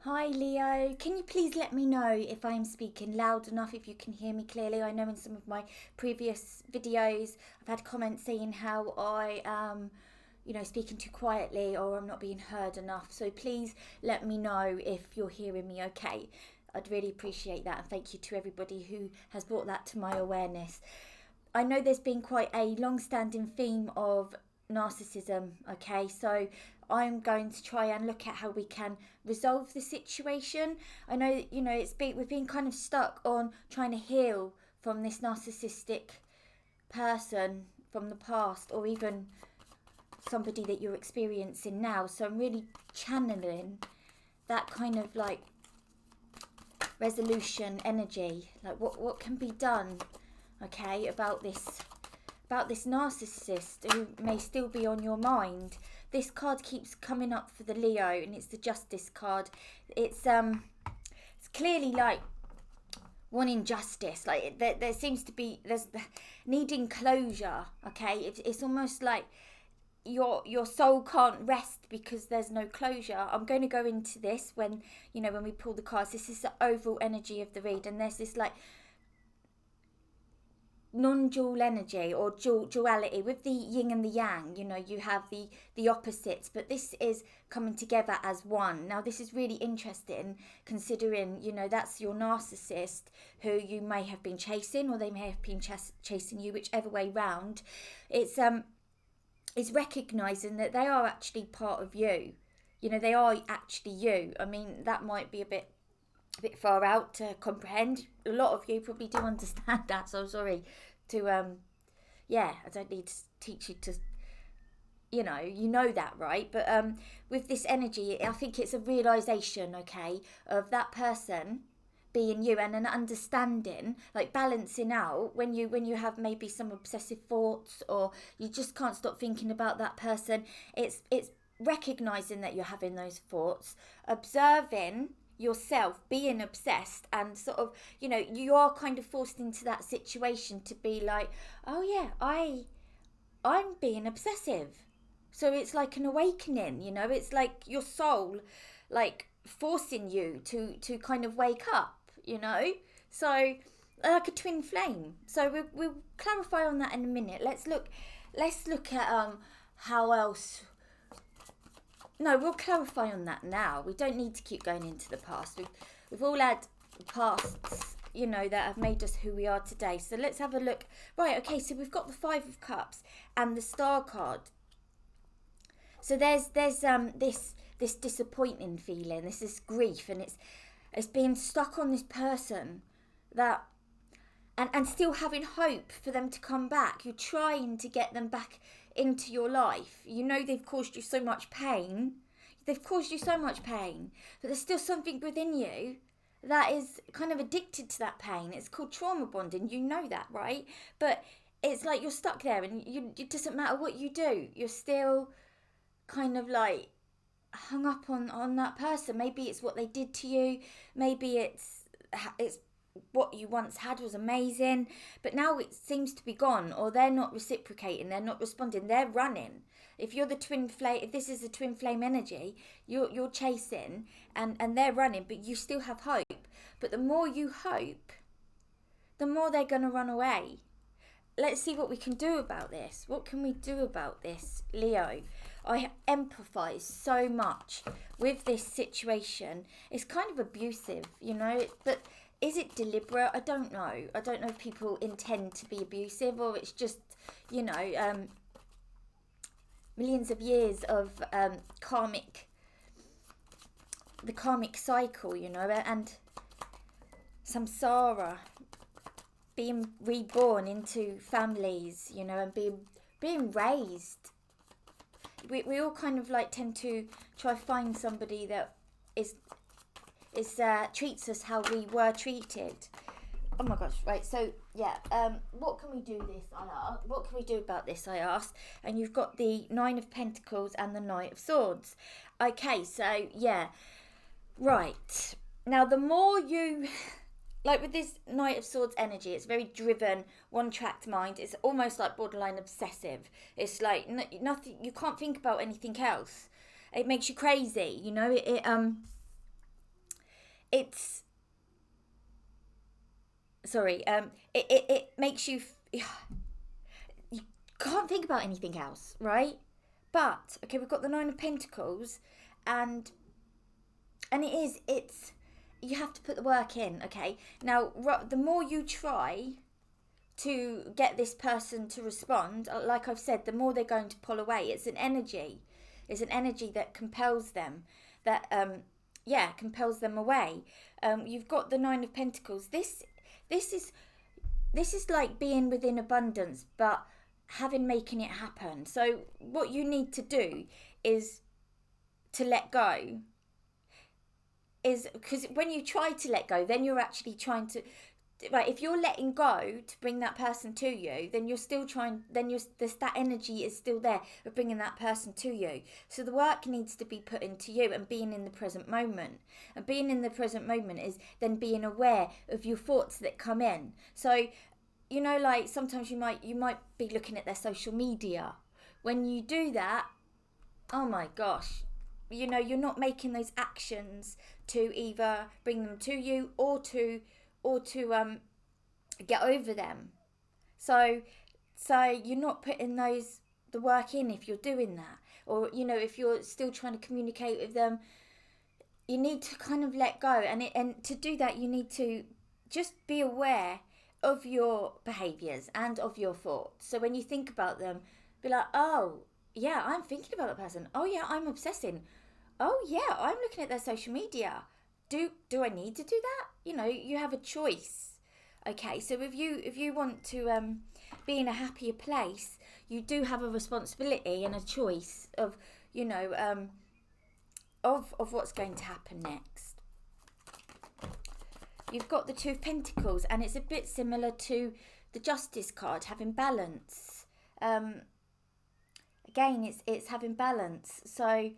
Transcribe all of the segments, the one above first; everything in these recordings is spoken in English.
Hi Leo, can you please let me know if I'm speaking loud enough, if you can hear me clearly? I know in some of my previous videos I've had comments saying how I am, speaking too quietly or I'm not being heard enough. So please let me know if you're hearing me okay. I'd really appreciate that, and thank you to everybody who has brought that to my awareness. I know there's been quite a long standing theme of narcissism, okay? So I'm going to try and look at how we can resolve the situation. I know, we've been kind of stuck on trying to heal from this narcissistic person from the past, or even somebody that you're experiencing now. So I'm really channeling that kind of like resolution energy, like what can be done, okay, about this narcissist who may still be on your mind. This card keeps coming up for the Leo, and it's the Justice card. It's clearly like wanting justice. Like there seems to be there's needing closure. Okay, it's almost like your soul can't rest because there's no closure. I'm going to go into this when we pull the cards. This is the overall energy of the read, and there's this like non-dual energy or duality with the yin and the yang. You have the opposites, but this is coming together as one. Now this is really interesting, considering that's your narcissist who you may have been chasing, or they may have been chasing you, whichever way round. It's recognizing that they are actually part of you. They are actually you. I mean, that might be a bit far out to comprehend. A lot of you probably do understand that, so I'm sorry to I don't need to teach you to you know that, right? But with this energy, I think it's a realization, okay, of that person being you, and an understanding, like balancing out when you have maybe some obsessive thoughts, or you just can't stop thinking about that person. It's recognizing that you're having those thoughts, observing yourself being obsessed, and sort of you are kind of forced into that situation to be like, oh yeah, I'm being obsessive. So it's like an awakening. It's like your soul like forcing you to kind of wake up. So like a twin flame. So we'll clarify on that in a minute. Let's look at how else. No, we'll clarify on that now. We don't need to keep going into the past. We've all had pasts, that have made us who we are today. So let's have a look. Right, okay, so we've got the Five of Cups and the Star card. So there's this disappointing feeling, this grief, and it's being stuck on this person that and still having hope for them to come back. You're trying to get them back into your life. They've caused you so much pain. They've caused you so much pain, but there's still something within you that is kind of addicted to that pain. It's called trauma bonding. You know that, right? But it's like you're stuck there, and it doesn't matter what you do. You're still kind of like hung up on that person. Maybe it's what they did to you. Maybe it's what you once had was amazing, but now it seems to be gone, or they're not reciprocating, they're not responding, they're running. If you're the twin flame, if this is the twin flame energy, you're chasing, and they're running, but you still have hope. But the more you hope, the more they're going to run away. Let's see what we can do about this. What can we do about this, Leo? I empathise so much with this situation. It's kind of abusive, but is it deliberate? I don't know. I don't know if people intend to be abusive, or it's just, millions of years of the karmic cycle, and samsara, being reborn into families, and being raised. We all kind of like tend to try find somebody that is treats us how we were treated. Oh my gosh! Right. So yeah. What can we do What can we do about this? I asked. And you've got the Nine of Pentacles and the Knight of Swords. Okay. So yeah. Right. Now, the more you like with this Knight of Swords energy, it's very driven, one-tracked mind. It's almost like borderline obsessive. It's like nothing. You can't think about anything else. It makes you crazy. it's sorry, it makes you you can't think about anything else, right? But okay, we've got the Nine of Pentacles, and it's you have to put the work in. Okay, now the more you try to get this person to respond, like I've said, the more they're going to pull away. It's an energy. It's an energy that compels them. That compels them away. You've got the Nine of Pentacles. This is like being within abundance, but making it happen. So what you need to do is to let go. Is because when you try to let go, then you're actually trying to, right, if you're letting go to bring that person to you, then you're still trying, that energy is still there of bringing that person to you. So the work needs to be put into you and being in the present moment. And being in the present moment is then being aware of your thoughts that come in. So, like sometimes you might be looking at their social media. When you do that, oh my gosh, you're not making those actions to either bring them to you or to get over them. So you're not putting the work in if you're doing that. Or, if you're still trying to communicate with them, you need to kind of let go. And to do that, you need to just be aware of your behaviours and of your thoughts. So when you think about them, be like, oh, yeah, I'm thinking about that person. Oh, yeah, I'm obsessing. Oh, yeah, I'm looking at their social media. Do I need to do that? You have a choice. Okay, so if you want to be in a happier place, you do have a responsibility and a choice of, of what's going to happen next. You've got the Two of Pentacles, and it's a bit similar to the Justice card, having balance. Again, it's having balance. So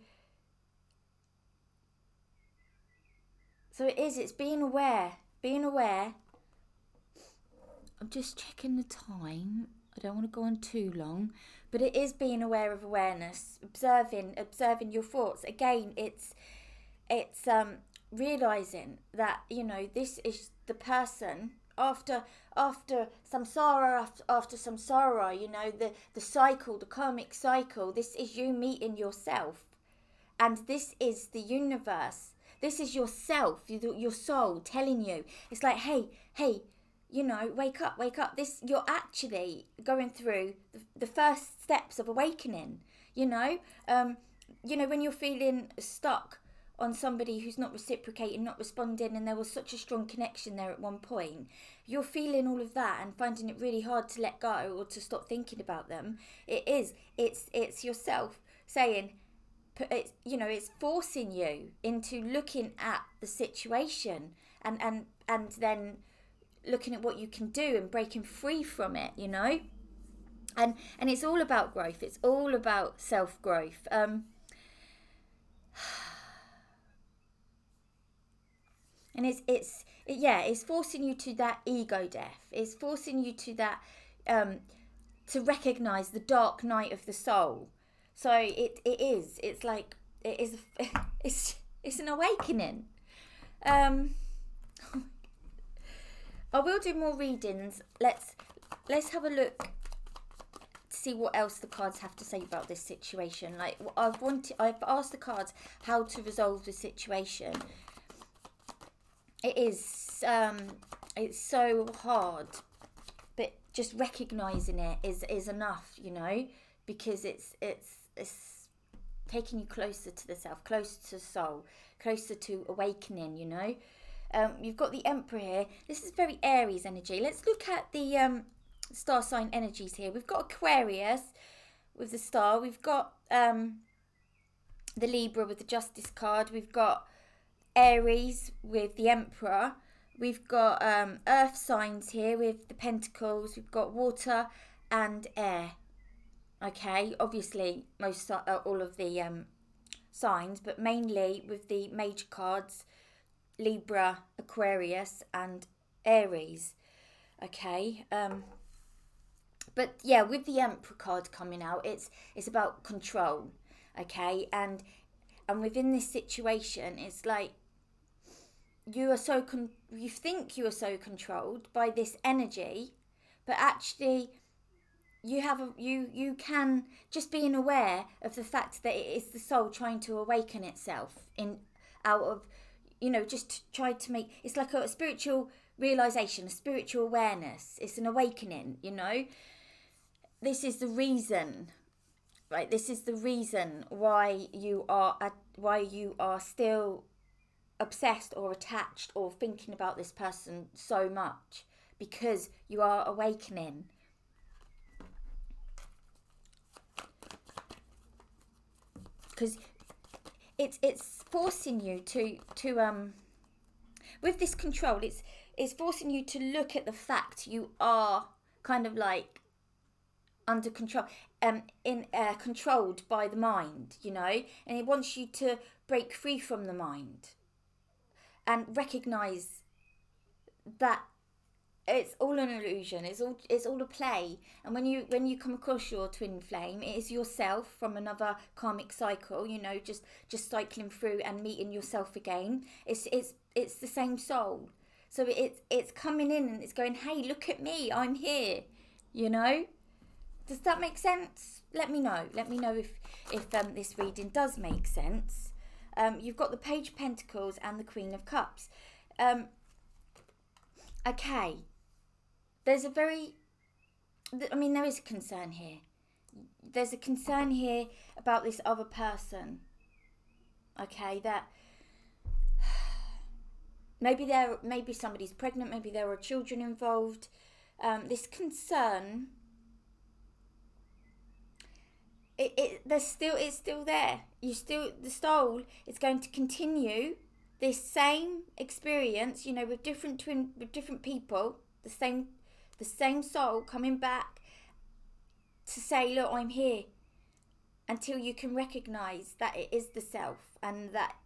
it's being aware. I'm just checking the time. I don't want to go on too long, but it is being aware of awareness, observing your thoughts. Again, it's realizing that this is the person after samsara, after samsara. The cycle, the karmic cycle. This is you meeting yourself, and this is the universe. This is yourself, your soul telling you. It's like, hey, wake up. You're actually going through the first steps of awakening. When you're feeling stuck on somebody who's not reciprocating, not responding, and there was such a strong connection there at one point, you're feeling all of that and finding it really hard to let go or to stop thinking about them. It's yourself saying, it's forcing you into looking at the situation and then looking at what you can do and breaking free from it, and it's all about growth. It's all about self-growth. And it's forcing you to that ego death. It's forcing you to that to recognize the dark night of the soul. So it's like it is it's an awakening. I will do more readings. Let's have a look to see what else the cards have to say about this situation. Like I've asked the cards how to resolve the situation. It is it's so hard, but just recognizing it is enough, because it's taking you closer to the self, closer to soul, closer to awakening, You've got the Emperor here. This is very Aries energy. Let's look at the star sign energies here. We've got Aquarius with the star. We've got the Libra with the Justice card. We've got Aries with the Emperor. We've got earth signs here with the Pentacles. We've got water and air. Okay, obviously all of the signs, but mainly with the major cards, Libra, Aquarius and Aries. Okay, but yeah, with the Emperor card coming out, it's about control. Okay, and within this situation, it's like you think you are so controlled by this energy, but actually you can just being aware of the fact that it is the soul trying to awaken itself in out of, just to try to make, it's like a spiritual realization, a spiritual awareness. It's an awakening. This is the reason, right? This is the reason why you are still obsessed or attached or thinking about this person so much, because you are awakening. Because it's forcing you to with this control, it's forcing you to look at the fact you are kind of like under control, controlled by the mind, and it wants you to break free from the mind and recognize that it's all an illusion. It's all a play. And when you come across your twin flame, it is yourself from another karmic cycle. Just cycling through and meeting yourself again. It's the same soul. So it's coming in and it's going, hey, look at me, I'm here. Does that make sense? Let me know. Let me know if this reading does make sense. You've got the Page of Pentacles and the Queen of Cups. Okay. There is a concern here. There's a concern here about this other person. Okay, that maybe somebody's pregnant, maybe there are children involved. This concern, it's still there. The soul is going to continue this same experience, with different people, the same soul coming back to say, look, I'm here, until you can recognize that it is the self, and that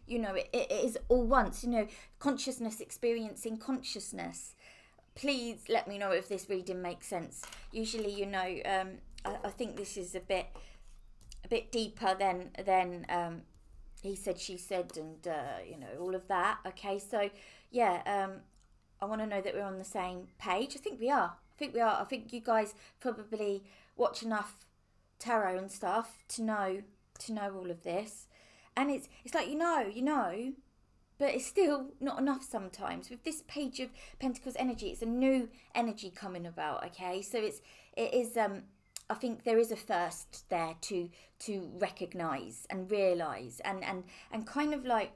it is all once, consciousness experiencing consciousness. Please let me know if this reading makes sense. Usually, I think this is a bit deeper than he said, she said, and all of that. Okay, so yeah, I want to know that we're on the same page. I think we are. I think you guys probably watch enough tarot and stuff to know all of this. And it's like but it's still not enough sometimes. With this Page of Pentacles energy, it's a new energy coming about, okay? So it is I think there is a first there to recognise and realise, and kind of like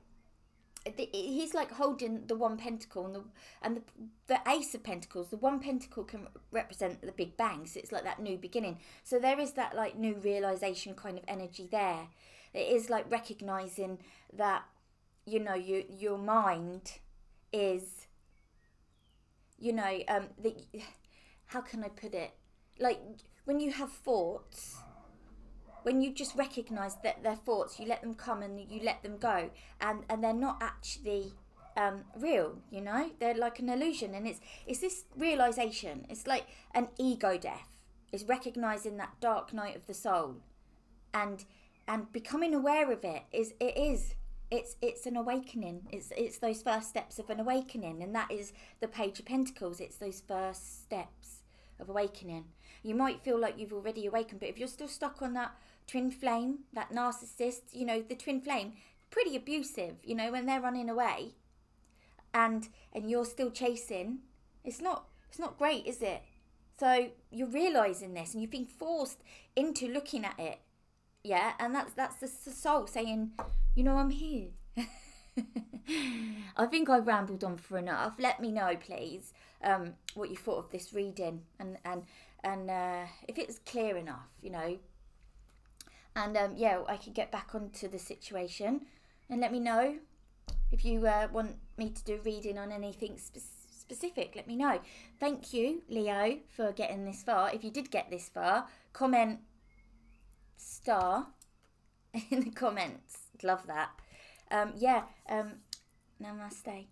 he's like holding the one pentacle, and the Ace of Pentacles. The one pentacle can represent the Big Bang, so it's like that new beginning. So there is that like new realisation kind of energy there. It is like recognising that your mind is how can I put it, like when you have thoughts, when you just recognise that they're thoughts, you let them come and you let them go, and they're not actually real, they're like an illusion. And it's this realisation, it's like an ego death. It's recognising that dark night of the soul, and becoming aware of it. It's an awakening. It's those first steps of an awakening, and that is the Page of Pentacles. It's those first steps of awakening. You might feel like you've already awakened, but if you're still stuck on that twin flame, that narcissist, the twin flame, pretty abusive, when they're running away, and you're still chasing, it's not great, is it? So you're realising this, and you've been forced into looking at it, yeah, and that's the soul saying, I'm here. I think I've rambled on for enough. Let me know, please, what you thought of this reading, and if it's clear enough, and I can get back onto the situation. And let me know if you want me to do a reading on anything specific. Let me know. Thank you, Leo, for getting this far. If you did get this far, comment star in the comments. Love that. Namaste.